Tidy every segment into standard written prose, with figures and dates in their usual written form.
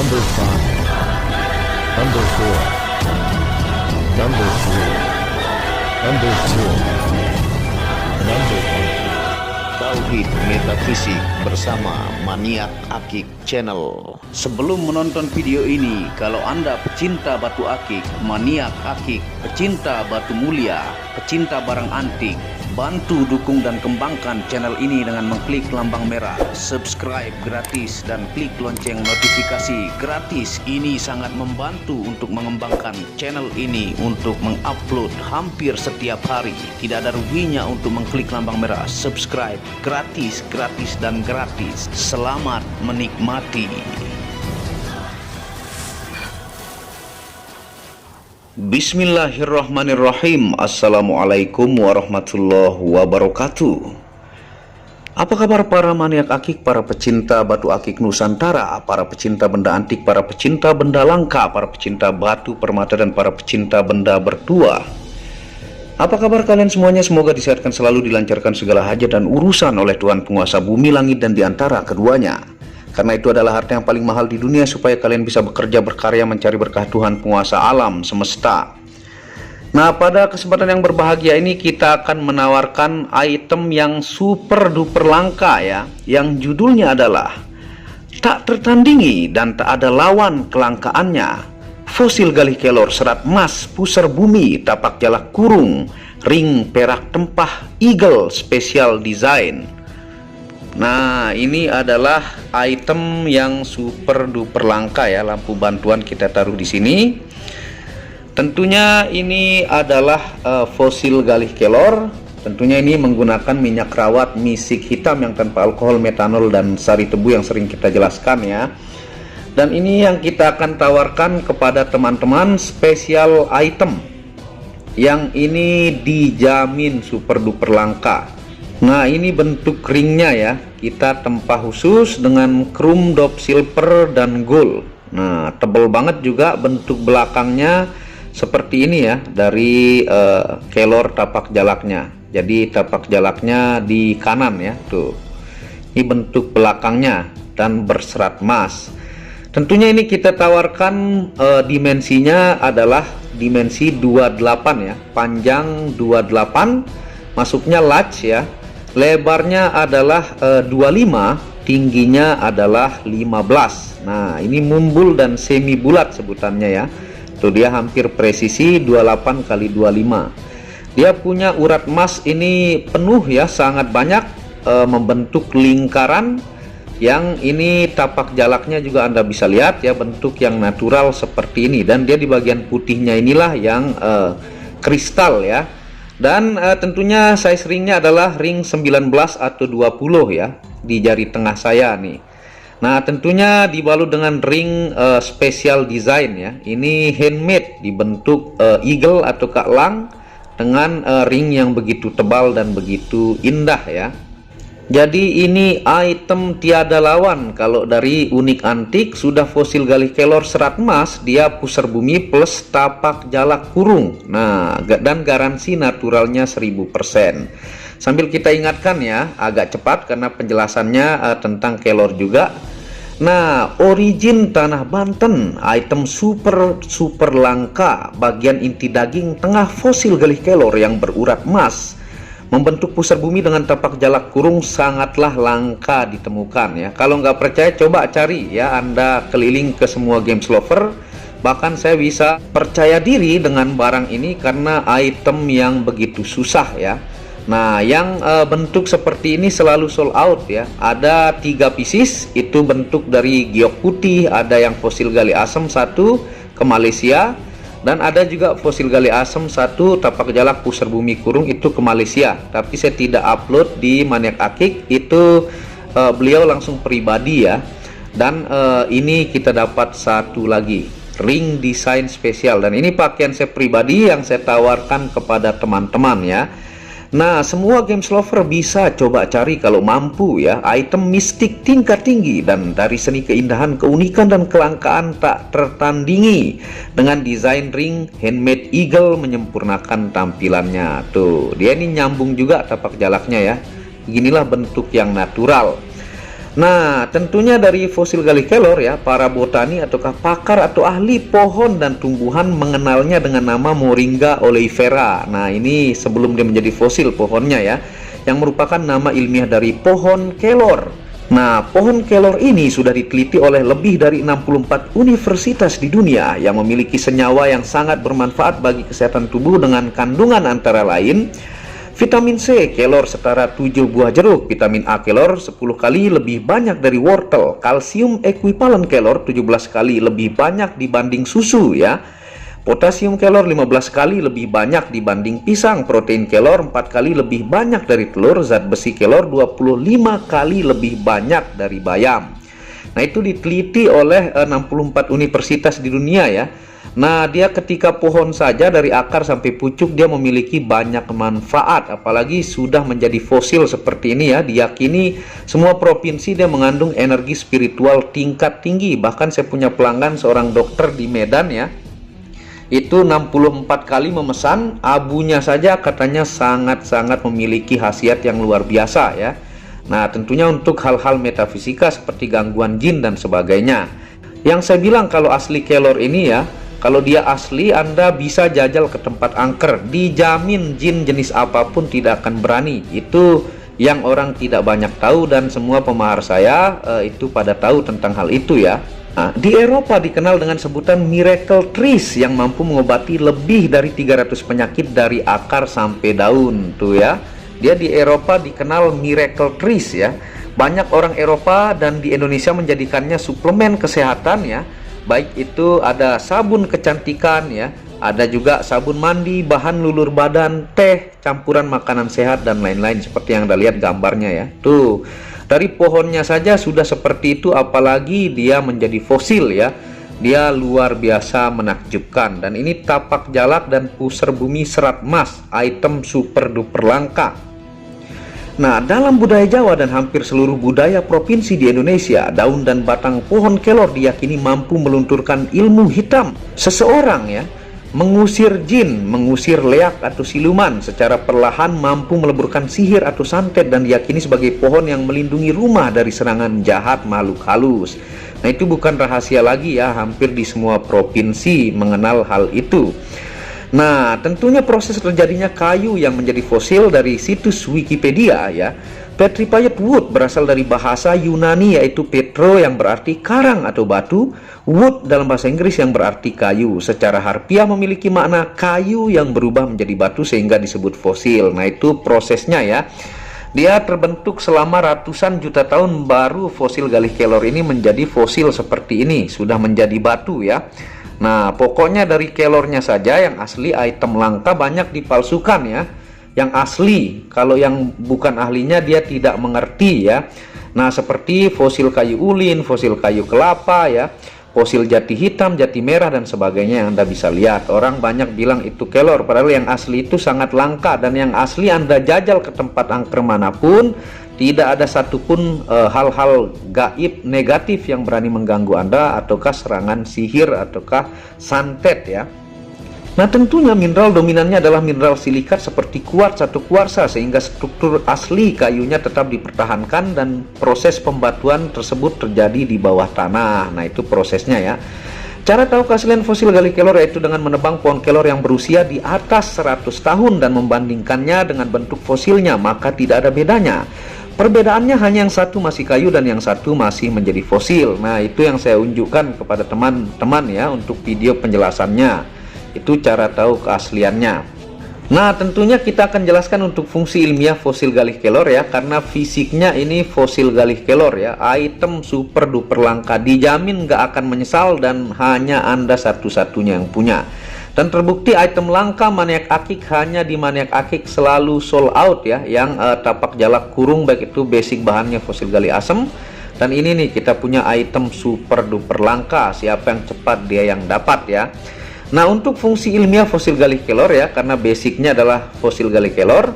Number 5, Number 4, Number 3, Number 2, Number 1. Tauhid Metafisik bersama Maniak Akik Channel. Sebelum menonton video ini, kalau Anda pecinta batu akik, maniak akik, pecinta batu mulia, pecinta barang antik, bantu dukung dan kembangkan channel ini dengan mengklik lambang merah, subscribe gratis dan klik lonceng notifikasi gratis. Ini sangat membantu untuk mengembangkan channel ini untuk mengupload hampir setiap hari. Tidak ada ruginya untuk mengklik lambang merah, subscribe gratis, gratis dan gratis. Selamat menikmati. Bismillahirrahmanirrahim. Assalamualaikum warahmatullahi wabarakatuh. Apa kabar para maniak akik, para pecinta batu akik Nusantara, para pecinta benda antik, para pecinta benda langka, para pecinta batu permata, dan para pecinta benda bertuah? Apa kabar kalian semuanya? Semoga disehatkan selalu, dilancarkan segala hajat dan urusan oleh Tuhan penguasa bumi, langit, dan diantara keduanya. Karena itu adalah harta yang paling mahal di dunia, supaya kalian bisa bekerja, berkarya, mencari berkah Tuhan penguasa alam semesta. Nah, pada kesempatan yang berbahagia ini kita akan menawarkan item yang super duper langka ya, yang judulnya adalah tak tertandingi dan tak ada lawan kelangkaannya. Fosil galih kelor, serat emas, pusar bumi, tapak jalak kurung, ring perak tempah eagle special design. Nah, ini adalah item yang super duper langka ya, lampu bantuan kita taruh di sini. Tentunya ini adalah fosil galih kelor. Tentunya ini menggunakan minyak rawat misik hitam yang tanpa alkohol, metanol, dan sari tebu yang sering kita jelaskan ya. Dan ini yang kita akan tawarkan kepada teman-teman, spesial item yang ini dijamin super duper langka. Nah, ini bentuk ringnya ya, kita tempah khusus dengan chrome dop silver dan gold. Nah, tebal banget juga. Bentuk belakangnya seperti ini ya, dari kelor tapak jalaknya. Jadi tapak jalaknya di kanan ya, tuh. Ini bentuk belakangnya dan berserat emas. Tentunya ini kita tawarkan dimensinya adalah dimensi 28 ya, panjang 28, masuknya large ya. Lebarnya adalah 25, tingginya adalah 15. Nah, ini mumbul dan semi bulat sebutannya ya. Tuh, dia hampir presisi 28 kali 25. Dia punya urat emas ini penuh ya, sangat banyak, membentuk lingkaran. Yang ini tapak jalaknya juga Anda bisa lihat ya, bentuk yang natural seperti ini. Dan dia di bagian putihnya inilah yang kristal ya. Dan tentunya size ringnya adalah ring 19 atau 20 ya, di jari tengah saya nih. Nah, tentunya dibalut dengan ring special design ya. Ini handmade, dibentuk eagle atau kaklang dengan ring yang begitu tebal dan begitu indah ya. Jadi ini item tiada lawan. Kalau dari unik antik, sudah fosil galih kelor serat emas, dia pusar bumi plus tapak jalak kurung. Nah, dan garansi naturalnya 1000%. Sambil kita ingatkan ya, agak cepat karena penjelasannya tentang kelor juga. Nah, origin tanah Banten, item super langka, bagian inti daging tengah fosil galih kelor yang berurat emas, membentuk pusar bumi dengan tapak jalak kurung, sangatlah langka ditemukan ya. Kalau nggak percaya, coba cari ya, Anda keliling ke semua games lover. Bahkan saya bisa percaya diri dengan barang ini karena item yang begitu susah ya. Nah, yang bentuk seperti ini selalu sold out ya. Ada 3 pieces, itu bentuk dari giok putih, ada yang fosil gali asem 1 ke Malaysia, dan ada juga fosil gali asem 1 tapak jalak pusar bumi kurung itu ke Malaysia. Tapi saya tidak upload di Maniak Akik, itu beliau langsung pribadi ya. Dan ini kita dapat satu lagi, ring desain spesial, dan ini pakaian saya pribadi yang saya tawarkan kepada teman-teman ya. Nah, semua games lover bisa coba cari kalau mampu ya, item mistik tingkat tinggi dan dari seni keindahan, keunikan, dan kelangkaan tak tertandingi dengan desain ring handmade eagle menyempurnakan tampilannya. Tuh, dia ini nyambung juga tapak jalaknya ya. Beginilah bentuk yang natural. Nah, tentunya dari fosil Galih Kelor ya, para botani ataukah pakar atau ahli pohon dan tumbuhan mengenalnya dengan nama Moringa oleifera. Nah, ini sebelum dia menjadi fosil pohonnya ya, yang merupakan nama ilmiah dari pohon kelor. Nah, pohon kelor ini sudah diteliti oleh lebih dari 64 universitas di dunia yang memiliki senyawa yang sangat bermanfaat bagi kesehatan tubuh dengan kandungan antara lain vitamin C kelor setara 7 buah jeruk, vitamin A kelor 10 kali lebih banyak dari wortel, kalsium ekuivalen kelor 17 kali lebih banyak dibanding susu ya. Potasium kelor 15 kali lebih banyak dibanding pisang, protein kelor 4 kali lebih banyak dari telur, zat besi kelor 25 kali lebih banyak dari bayam. Nah, itu diteliti oleh 64 universitas di dunia ya. Nah, dia ketika pohon saja dari akar sampai pucuk dia memiliki banyak manfaat, apalagi sudah menjadi fosil seperti ini ya. Diyakini semua provinsi dia mengandung energi spiritual tingkat tinggi. Bahkan saya punya pelanggan seorang dokter di Medan ya, itu 64 kali memesan, abunya saja katanya sangat-sangat memiliki khasiat yang luar biasa ya. Nah, tentunya untuk hal-hal metafisika seperti gangguan jin dan sebagainya. Yang saya bilang kalau asli kelor ini ya, kalau dia asli Anda bisa jajal ke tempat angker, dijamin jin jenis apapun tidak akan berani. Itu yang orang tidak banyak tahu dan semua pemahar saya itu pada tahu tentang hal itu ya. Nah, di Eropa dikenal dengan sebutan miracle trees yang mampu mengobati lebih dari 300 penyakit dari akar sampai daun tuh ya. Dia di Eropa dikenal miracle trees ya. Banyak orang Eropa dan di Indonesia menjadikannya suplemen kesehatan ya. Baik itu ada sabun kecantikan ya, ada juga sabun mandi, bahan lulur badan, teh, campuran makanan sehat dan lain-lain seperti yang Anda lihat gambarnya ya. Tuh, dari pohonnya saja sudah seperti itu, apalagi dia menjadi fosil ya. Dia luar biasa menakjubkan. Dan ini tapak jalak dan pusar bumi serat emas, item super duper langka. Nah, dalam budaya Jawa dan hampir seluruh budaya provinsi di Indonesia, daun dan batang pohon kelor diyakini mampu melunturkan ilmu hitam seseorang ya, mengusir jin, mengusir leak atau siluman, secara perlahan mampu meleburkan sihir atau santet, dan diyakini sebagai pohon yang melindungi rumah dari serangan jahat makhluk halus. Nah, itu bukan rahasia lagi ya, hampir di semua provinsi mengenal hal itu. Nah, tentunya proses terjadinya kayu yang menjadi fosil dari situs Wikipedia ya. Petrified wood berasal dari bahasa Yunani yaitu petro yang berarti karang atau batu, wood dalam bahasa Inggris yang berarti kayu. Secara harfiah memiliki makna kayu yang berubah menjadi batu sehingga disebut fosil. Nah, itu prosesnya ya. Dia terbentuk selama ratusan juta tahun baru fosil Galih Kelor ini menjadi fosil seperti ini, sudah menjadi batu ya. Nah, pokoknya dari kelornya saja yang asli item langka banyak dipalsukan ya. Yang asli, kalau yang bukan ahlinya dia tidak mengerti ya. Nah, seperti fosil kayu ulin, fosil kayu kelapa ya, fosil jati hitam, jati merah dan sebagainya yang Anda bisa lihat. Orang banyak bilang itu kelor, padahal yang asli itu sangat langka. Dan yang asli Anda jajal ke tempat angker manapun, tidak ada satupun hal-hal gaib negatif yang berani mengganggu Anda, ataukah serangan sihir ataukah santet ya. Nah, tentunya mineral dominannya adalah mineral silikat seperti kuarts atau kuarsa, sehingga struktur asli kayunya tetap dipertahankan dan proses pembatuan tersebut terjadi di bawah tanah. Nah, itu prosesnya ya. Cara tahu keaslian fosil Galih Kelor yaitu dengan menebang pohon kelor yang berusia di atas 100 tahun dan membandingkannya dengan bentuk fosilnya, maka tidak ada bedanya. Perbedaannya hanya yang satu masih kayu dan yang satu masih menjadi fosil. Nah, itu yang saya unjukkan kepada teman-teman ya untuk video penjelasannya. Itu cara tahu keasliannya. Nah, tentunya kita akan jelaskan untuk fungsi ilmiah fosil Galih Kelor ya, karena fisiknya ini fosil Galih Kelor ya, item super duper langka, dijamin nggak akan menyesal dan hanya Anda satu-satunya yang punya. Dan terbukti item langka Maniak Akik hanya di Maniak Akik selalu sold out ya, yang tapak jalak kurung baik itu basic bahannya fosil Galih Asem. Dan ini nih kita punya item super duper langka, siapa yang cepat dia yang dapat ya. Nah, untuk fungsi ilmiah fosil Galih Kelor ya, karena basicnya adalah fosil Galih Kelor.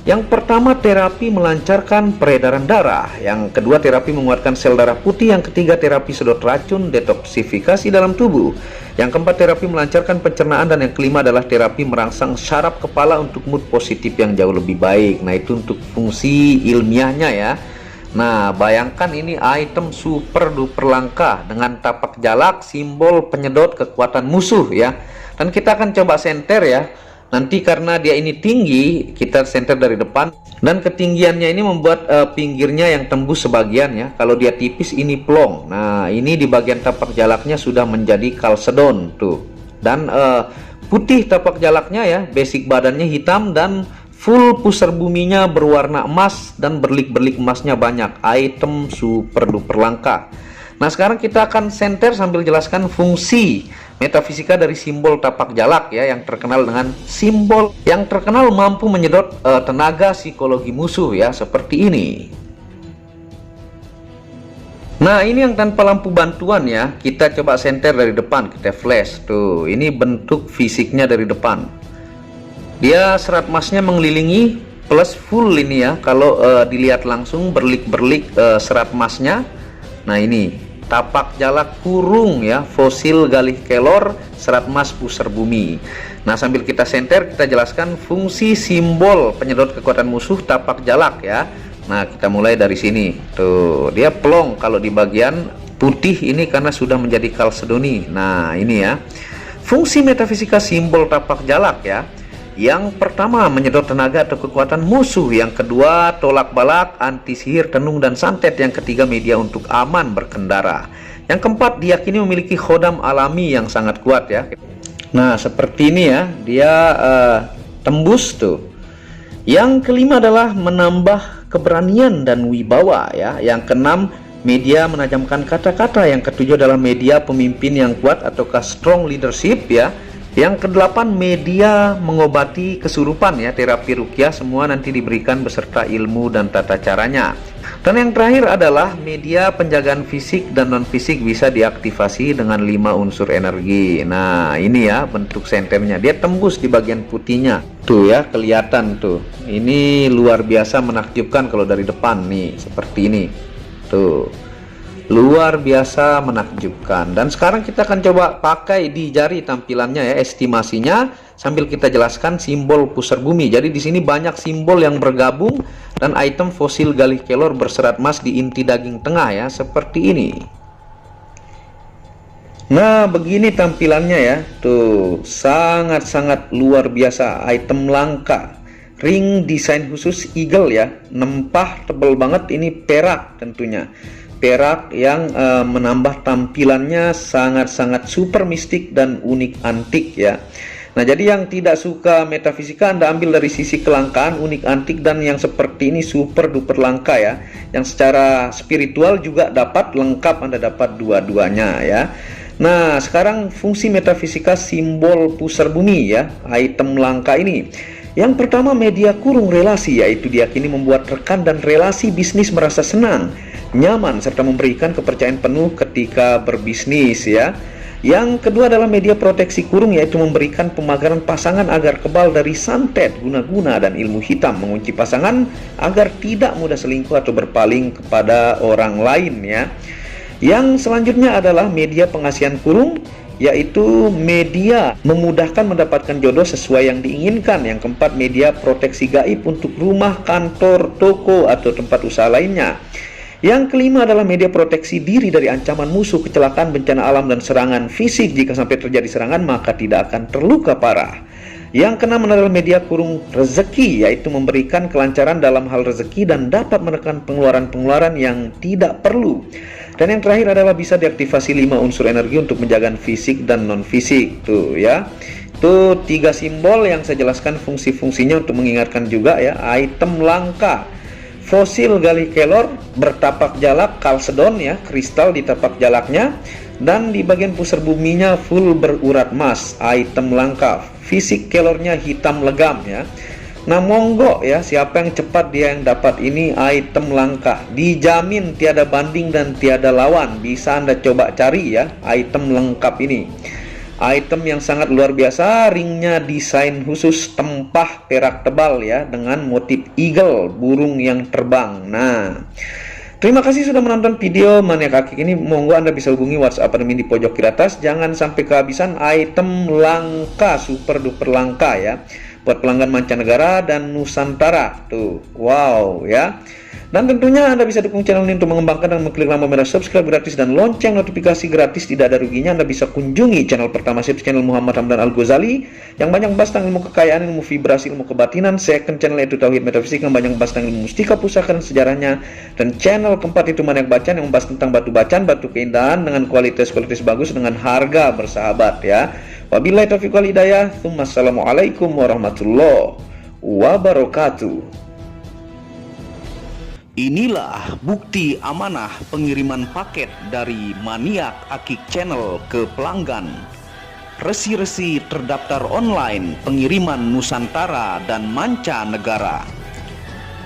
Yang pertama, terapi melancarkan peredaran darah. Yang kedua, terapi menguatkan sel darah putih. Yang ketiga, terapi sedot racun, detoksifikasi dalam tubuh. Yang keempat, terapi melancarkan pencernaan. Dan yang kelima adalah terapi merangsang syaraf kepala untuk mood positif yang jauh lebih baik. Nah, itu untuk fungsi ilmiahnya ya. Nah, bayangkan ini item super duper langka dengan tapak jalak, simbol penyedot kekuatan musuh ya. Dan kita akan coba senter ya. Nanti karena dia ini tinggi, kita senter dari depan. Dan ketinggiannya ini membuat pinggirnya yang tembus sebagian ya. Kalau dia tipis ini plong. Nah, ini di bagian tapak jalaknya sudah menjadi kalsedon tuh. Dan putih tapak jalaknya ya, basic badannya hitam dan full pusar buminya berwarna emas dan berlik-berlik emasnya banyak. Item super duper langka. Nah, sekarang kita akan senter sambil jelaskan fungsi metafisika dari simbol tapak jalak ya, yang terkenal dengan simbol yang terkenal mampu menyedot tenaga psikologi musuh ya, seperti ini. Nah, ini yang tanpa lampu bantuan ya. Kita coba senter dari depan, kita flash tuh. Ini bentuk fisiknya dari depan. Dia serat emasnya mengelilingi plus full ini ya. Kalau dilihat langsung berlik-berlik serat emasnya. Nah, ini tapak jalak kurung ya, fosil galih kelor, serat emas pusar bumi. Nah, sambil kita senter, kita jelaskan fungsi simbol penyedot kekuatan musuh tapak jalak ya. Nah, kita mulai dari sini tuh. Dia plong kalau di bagian putih ini karena sudah menjadi kalsedoni. Nah, ini ya fungsi metafisika simbol tapak jalak ya. Yang pertama, menyedot tenaga atau kekuatan musuh. Yang kedua, tolak balak, anti sihir, tenung, dan santet. Yang ketiga, media untuk aman berkendara. Yang keempat, diyakini memiliki khodam alami yang sangat kuat ya. Nah, seperti ini ya, dia tembus tuh. Yang kelima adalah menambah keberanian dan wibawa ya. Yang keenam, media menajamkan kata-kata. Yang ketujuh adalah media pemimpin yang kuat ataukah strong leadership ya. Yang kedelapan, media mengobati kesurupan ya, terapi ruqyah, semua nanti diberikan beserta ilmu dan tata caranya. Dan yang terakhir adalah media penjagaan fisik dan non fisik bisa diaktifasi dengan 5 unsur energi. Nah, ini ya bentuk senternya, dia tembus di bagian putihnya tuh ya, kelihatan tuh. Ini luar biasa menakjubkan kalau dari depan nih, seperti ini tuh. Luar biasa menakjubkan. Dan sekarang kita akan coba pakai di jari tampilannya ya, estimasinya, sambil kita jelaskan simbol pusar bumi. Jadi di sini banyak simbol yang bergabung dan item fosil galih kelor berserat emas di inti daging tengah ya, seperti ini. Nah, begini tampilannya ya. Tuh, sangat-sangat luar biasa, item langka. Ring desain khusus eagle ya, nempah tebal banget, ini perak tentunya. Perak yang menambah tampilannya sangat-sangat super mistik dan unik antik ya. Nah, jadi yang tidak suka metafisika Anda ambil dari sisi kelangkaan, unik antik, dan yang seperti ini super duper langka ya. Yang secara spiritual juga dapat lengkap, Anda dapat dua-duanya ya. Nah, sekarang fungsi metafisika simbol pusar bumi ya, item langka ini. Yang pertama, media kurung relasi, yaitu diyakini membuat rekan dan relasi bisnis merasa senang, nyaman, serta memberikan kepercayaan penuh ketika berbisnis ya. Yang kedua adalah media proteksi kurung, yaitu memberikan pemagaran pasangan agar kebal dari santet, guna-guna, dan ilmu hitam, mengunci pasangan agar tidak mudah selingkuh atau berpaling kepada orang lain ya. Yang selanjutnya adalah media pengasihan kurung, yaitu media memudahkan mendapatkan jodoh sesuai yang diinginkan. Yang keempat, media proteksi gaib untuk rumah, kantor, toko, atau tempat usaha lainnya. Yang kelima adalah media proteksi diri dari ancaman musuh, kecelakaan, bencana alam, dan serangan fisik. Jika sampai terjadi serangan, maka tidak akan terluka parah. Yang keenam adalah media kurung rezeki, yaitu memberikan kelancaran dalam hal rezeki dan dapat menekan pengeluaran-pengeluaran yang tidak perlu. Dan yang terakhir adalah bisa diaktifasi 5 unsur energi untuk menjaga fisik dan non-fisik. Tuh ya. Itu 3 simbol yang saya jelaskan fungsi-fungsinya untuk mengingatkan juga ya. Item langka, fosil galih kelor bertapak jalak kalsedon ya, kristal di tapak jalaknya, dan di bagian pusar buminya full berurat emas, item langka. Fisik kelornya hitam legam ya. Nah, monggo ya, siapa yang cepat dia yang dapat. Ini item langka, dijamin tiada banding dan tiada lawan. Bisa Anda coba cari ya, item lengkap ini. Item yang sangat luar biasa, ringnya desain khusus tempah perak tebal ya, dengan motif eagle, burung yang terbang. Nah, terima kasih sudah menonton video Maniak Akik ini. Monggo Anda bisa hubungi WhatsApp admin di pojok kiri atas. Jangan sampai kehabisan, item langka, super duper langka ya. buat pelanggan mancanegara dan Nusantara. Tuh, wow ya. Dan tentunya Anda bisa dukung channel ini untuk mengembangkan dan mengklik lampu merah subscribe gratis dan lonceng notifikasi gratis, tidak ada ruginya. Anda bisa kunjungi channel pertama saya, channel Muhammad Hamdan Al-Ghazali, yang banyak membahas tentang ilmu kekayaan, ilmu vibrasi, ilmu kebatinan. Second channel yaitu Tauhid Metafisik, yang banyak membahas tentang ilmu mustika, pusaka, dan sejarahnya. Dan channel keempat itu Maniak Bacaan, yang membahas tentang batu bacaan, batu keindahan dengan kualitas bagus dengan harga bersahabat ya. Wabillahi taufiq wal hidayah. Assalamualaikum warahmatullahi wabarakatuh. Inilah bukti amanah pengiriman paket dari Maniak Akik Channel ke pelanggan. Resi-resi terdaftar online pengiriman Nusantara dan mancanegara.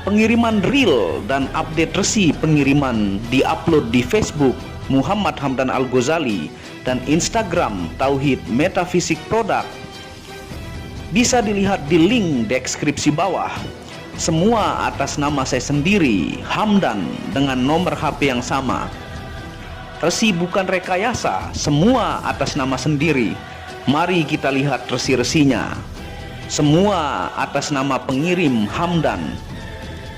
Pengiriman real dan update resi pengiriman diupload di Facebook Muhammad Hamdan Al-Ghazali dan Instagram Tauhid Metafisik Produk. Bisa dilihat di link deskripsi bawah. Semua atas nama saya sendiri, Hamdan, dengan nomor HP yang sama. Resi bukan rekayasa, semua atas nama sendiri. Mari kita lihat resi-resinya. Semua atas nama pengirim Hamdan.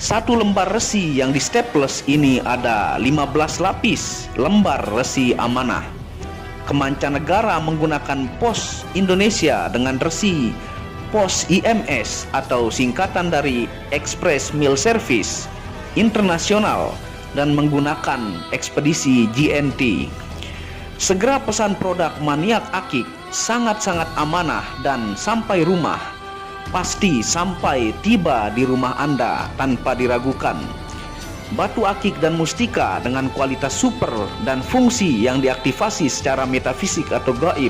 Satu lembar resi yang di staples ini ada 15 lapis lembar resi amanah. Kemancanegara menggunakan pos Indonesia dengan resi pos IMS atau singkatan dari Express Mail Service Internasional dan menggunakan ekspedisi GNT. Segera pesan produk Maniak Akik, sangat-sangat amanah dan sampai rumah. Pasti sampai tiba di rumah Anda tanpa diragukan. Batu akik dan mustika dengan kualitas super dan fungsi yang diaktifasi secara metafisik atau gaib,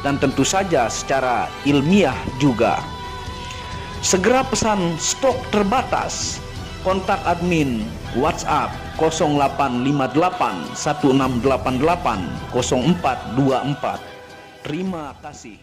dan tentu saja secara ilmiah juga. Segera pesan, stok terbatas. Kontak admin WhatsApp 0858 1688 0424. Terima kasih.